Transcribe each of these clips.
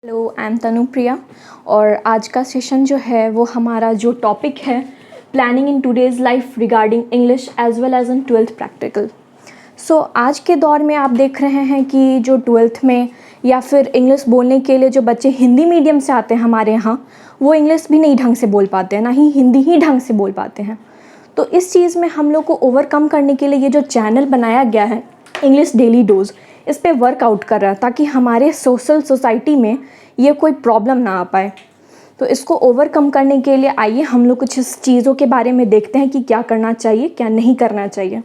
Hello, I am Tanupriya और आज का सेशन जो है वो हमारा जो टॉपिक है planning in today's life regarding English as well as in twelfth practical. So आज के दौर में आप देख रहे हैं कि जो ट्वेल्थ में या फिर इंग्लिश बोलने के लिए जो बच्चे हिंदी मीडियम से आते हैं हमारे यहाँ, वो इंग्लिश भी नहीं ढंग से बोल पाते हैं, ना ही हिंदी ही ढंग से बोल पाते हैं। तो इस चीज़ में हम लोग को ओवरकम करने के लिए ये जो चैनल बनाया गया है इंग्लिश डेली डोज, इस पे वर्कआउट कर रहा है ताकि हमारे सोसाइटी में ये कोई प्रॉब्लम ना आ पाए। तो इसको ओवरकम करने के लिए आइए हम लोग कुछ इस चीज़ों के बारे में देखते हैं कि क्या करना चाहिए क्या नहीं करना चाहिए।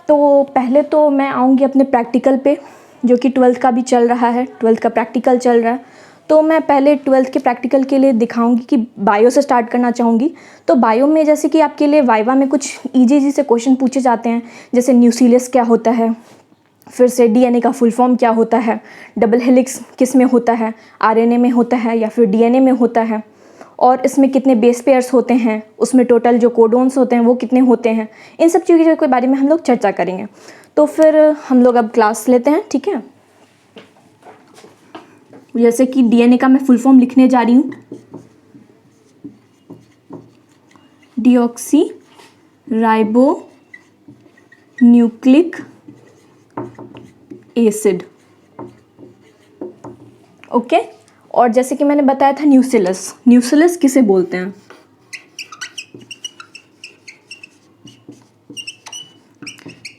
तो पहले तो मैं आऊँगी अपने प्रैक्टिकल पे, जो कि ट्वेल्थ का भी चल रहा है, ट्वेल्थ का प्रैक्टिकल चल रहा है। तो मैं पहले ट्वेल्थ के प्रैक्टिकल के लिए दिखाऊंगी कि बायो से स्टार्ट करना चाहूँगी। तो बायो में जैसे कि आपके लिए वाइवा में कुछ इजी से क्वेश्चन पूछे जाते हैं, जैसे न्यूक्लियस क्या होता है, फिर से डीएनए का फुल फॉर्म क्या होता है, डबल हेलिक्स किस में होता है, आरएनए में होता है या फिर डीएनए में होता है, और इसमें कितने बेस पेयर्स होते हैं, उसमें टोटल जो कोडोन्स होते हैं वो कितने होते हैं, इन सब चीज़ों के बारे में हम लोग चर्चा करेंगे। तो फिर हम लोग अब क्लास लेते हैं, ठीक है। जैसे कि डीएनए का मैं फुल फॉर्म लिखने जा रही हूँ, deoxy ribo nucleic acid, okay. और जैसे कि मैंने बताया था न्यूक्लियस किसे बोलते हैं,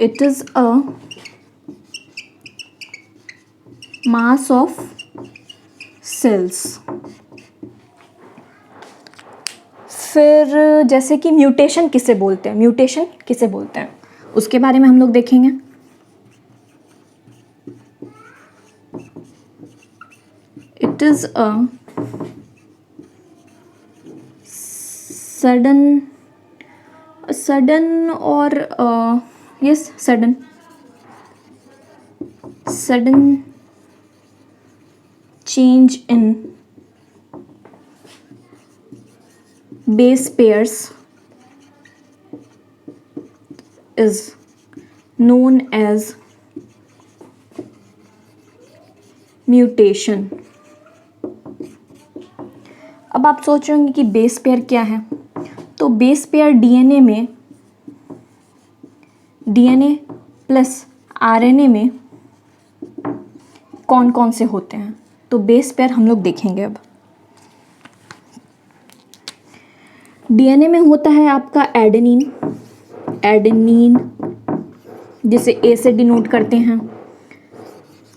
it is a mass of cells. फिर जैसे कि म्यूटेशन किसे बोलते हैं, उसके बारे में हम लोग देखेंगे। इट इज अ सडन और yes sudden change in base pairs is known as mutation। अब आप सोच रहे होंगे कि बेस पेयर क्या है। तो base pair DNA plus RNA में कौन कौन से होते हैं, तो बेस पेयर हम लोग देखेंगे। अब डीएनए में होता है आपका एडेनिन जिसे ए से डिनोट करते हैं,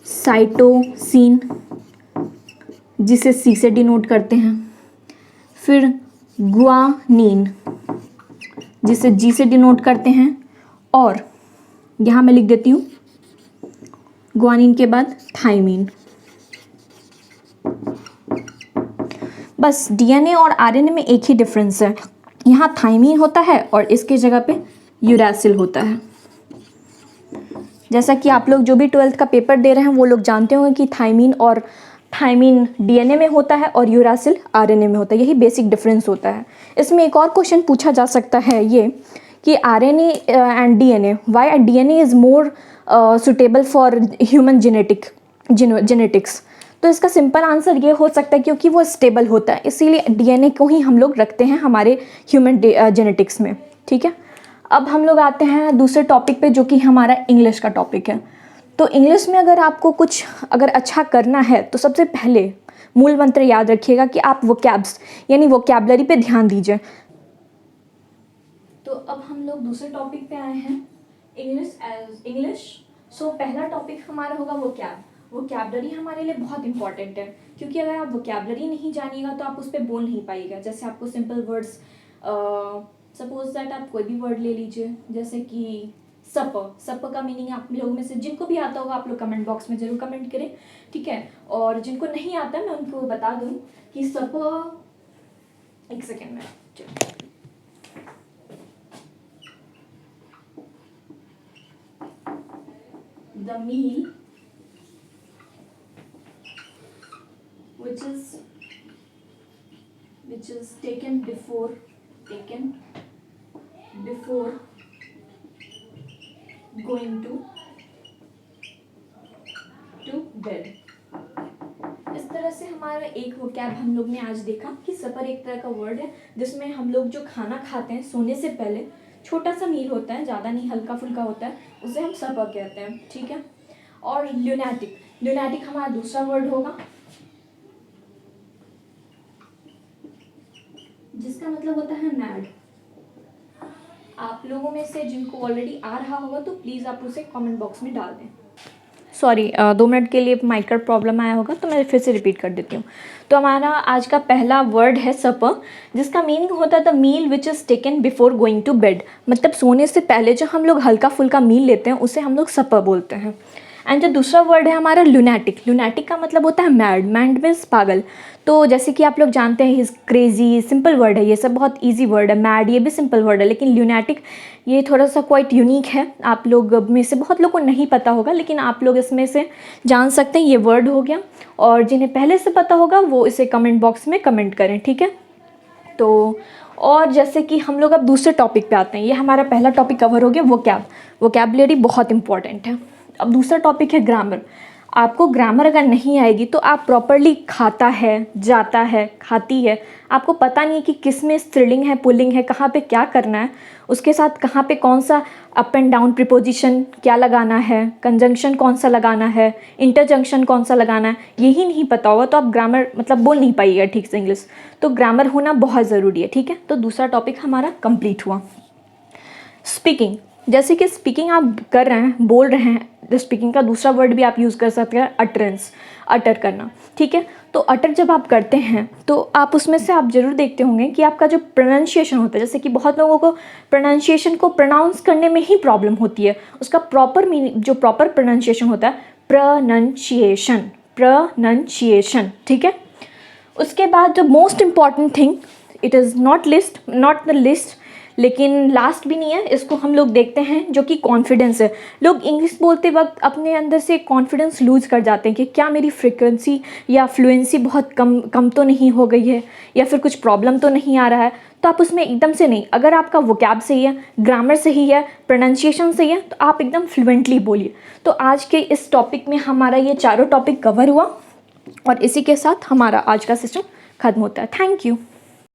साइटोसिन जिसे सी से डिनोट करते हैं, फिर गुआनिन जिसे जी से डिनोट करते हैं, और यहाँ मैं लिख देती हूँ गुआनिन के बाद थाइमिन। बस डीएनए और आरएनए में एक ही डिफरेंस है, यहाँ थाइमिन होता है और इसके जगह पे यूरासिल होता है। जैसा कि आप लोग जो भी ट्वेल्थ का पेपर दे रहे हैं वो लोग जानते होंगे कि थाइमिन डीएनए में होता है और यूरासिल आरएनए में होता है, यही बेसिक डिफरेंस होता है। इसमें एक और क्वेश्चन पूछा जा सकता है ये कि RNA and DNA, why DNA is more suitable for human genetics. तो इसका सिंपल आंसर ये हो सकता है क्योंकि वो स्टेबल होता है, इसीलिए डीएनए को ही हम लोग रखते हैं हमारे ह्यूमन जेनेटिक्स में, ठीक है। अब हम लोग आते हैं दूसरे टॉपिक पे, जो कि हमारा इंग्लिश का टॉपिक है। तो इंग्लिश में अगर आपको कुछ अगर अच्छा करना है तो सबसे पहले मूल मंत्र याद रखिएगा कि आप वोकैब्स यानी वोकैबलरी पे ध्यान दीजिए। तो अब हम लोग दूसरे टॉपिक पे आए हैं, इंग्लिश। सो पहला टॉपिक हमारा होगा वोकैबलरी हमारे लिए बहुत इंपॉर्टेंट है, क्योंकि अगर आप वोकैबलरी नहीं जानिएगा तो आप उस पर बोल नहीं पाइएगा। जैसे आपको सिंपल वर्ड्स, सपोज दैट आप कोई भी वर्ड ले लीजिए, जैसे कि सप का मीनिंग आप लोगों में से जिनको भी आता होगा आप लोग कमेंट बॉक्स में जरूर कमेंट करें, ठीक है। और जिनको नहीं आता मैं उनको बता दूँ कि सप, एक सेकेंड में, the meal which is taken before going to bed। इस तरह से हम हमारा एक वोकैब हम लोग ने आज देखा कि सपर एक तरह का वर्ड है जिसमें हम लोग जो खाना खाते हैं सोने से पहले, छोटा सा मील होता है, ज़्यादा नहीं, हल्का फुल्का होता है, उसे हम सपर कहते हैं, ठीक है। और ल्यूनैटिक, ल्यूनैटिक हमारा दूसरा वर्ड होगा जिसका मतलब होता है मैड। आप लोगों में से जिनको ऑलरेडी आ रहा होगा तो प्लीज़ आप उसे कमेंट बॉक्स में डाल दें। सॉरी, 2 मिनट के लिए माइक का प्रॉब्लम आया होगा तो मैं फिर से रिपीट कर देती हूँ। तो हमारा आज का पहला वर्ड है सपर, जिसका मीनिंग होता है the meal which is taken before going to bed. मतलब सोने से पहले जो हम लोग हल्का फुल्का मील लेते हैं उसे हम लोग सपर बोलते हैं। एंड जो दूसरा वर्ड है हमारा लुनैटिक, लुनैटिक का मतलब होता है मैड, मैड मीन्स पागल। तो जैसे कि आप लोग जानते हैं, हिज क्रेजी, सिंपल वर्ड है, ये सब बहुत इजी वर्ड है। मैड ये भी सिंपल वर्ड है, लेकिन लुनैटिक ये थोड़ा सा क्वाइट यूनिक है। आप लोग में से बहुत लोग को नहीं पता होगा, लेकिन आप लोग इसमें से जान सकते हैं, ये वर्ड हो गया। और जिन्हें पहले से पता होगा वो इसे कमेंट बॉक्स में कमेंट करें, ठीक है। तो और जैसे कि हम लोग अब दूसरे टॉपिक पे आते हैं, ये हमारा पहला टॉपिक कवर हो गया वोकैब, वोकैबुलरी बहुत इंपॉर्टेंट है। अब दूसरा टॉपिक है ग्रामर। आपको ग्रामर अगर नहीं आएगी तो आप प्रॉपरली खाता है, जाता है, खाती है, आपको पता नहीं कि किस में स्त्रीलिंग है, पुल्लिंग है, कहाँ पे क्या करना है, उसके साथ कहाँ पे कौन सा अप एंड डाउन प्रीपोजिशन क्या लगाना है, कंजंक्शन कौन सा लगाना है, इंटरजंक्शन कौन सा लगाना है, यही नहीं पता होगा तो आप ग्रामर मतलब बोल नहीं पाइएगा ठीक से इंग्लिश। तो ग्रामर होना बहुत ज़रूरी है, ठीक है। तो दूसरा टॉपिक हमारा कंप्लीट हुआ। स्पीकिंग, जैसे कि स्पीकिंग आप कर रहे हैं, बोल रहे हैं, तो स्पीकिंग का दूसरा वर्ड भी आप यूज़ कर सकते हैं, अटरेंस, अटर करना, ठीक है। तो अटर जब आप करते हैं तो आप उसमें से आप ज़रूर देखते होंगे कि आपका जो प्रोनाउंसिएशन होता है, जैसे कि बहुत लोगों को प्रोनाउंसिएशन को प्रोनाउंस करने में ही प्रॉब्लम होती है, उसका प्रॉपर मीनिंग जो प्रॉपर प्रोनाउंसिएशन होता है, प्रोनाउंसिएशन, प्रोनाउंसिएशन, ठीक है। उसके बाद जो most important thing, it is not the list, लेकिन लास्ट भी नहीं है, इसको हम लोग देखते हैं, जो कि कॉन्फिडेंस है। लोग इंग्लिश बोलते वक्त अपने अंदर से कॉन्फिडेंस लूज़ कर जाते हैं कि क्या मेरी फ्रिक्वेंसी या फ्लुएंसी बहुत कम तो नहीं हो गई है, या फिर कुछ प्रॉब्लम तो नहीं आ रहा है। तो आप उसमें एकदम से नहीं, अगर आपका वोकैब सही है, ग्रामर सही है, प्रोनाउंसिएशन सही है, तो आप एकदम फ्लुएंटली बोलिए। तो आज के इस टॉपिक में हमारा ये चारों टॉपिक कवर हुआ और इसी के साथ हमारा आज का सेशन ख़त्म होता है। Thank you.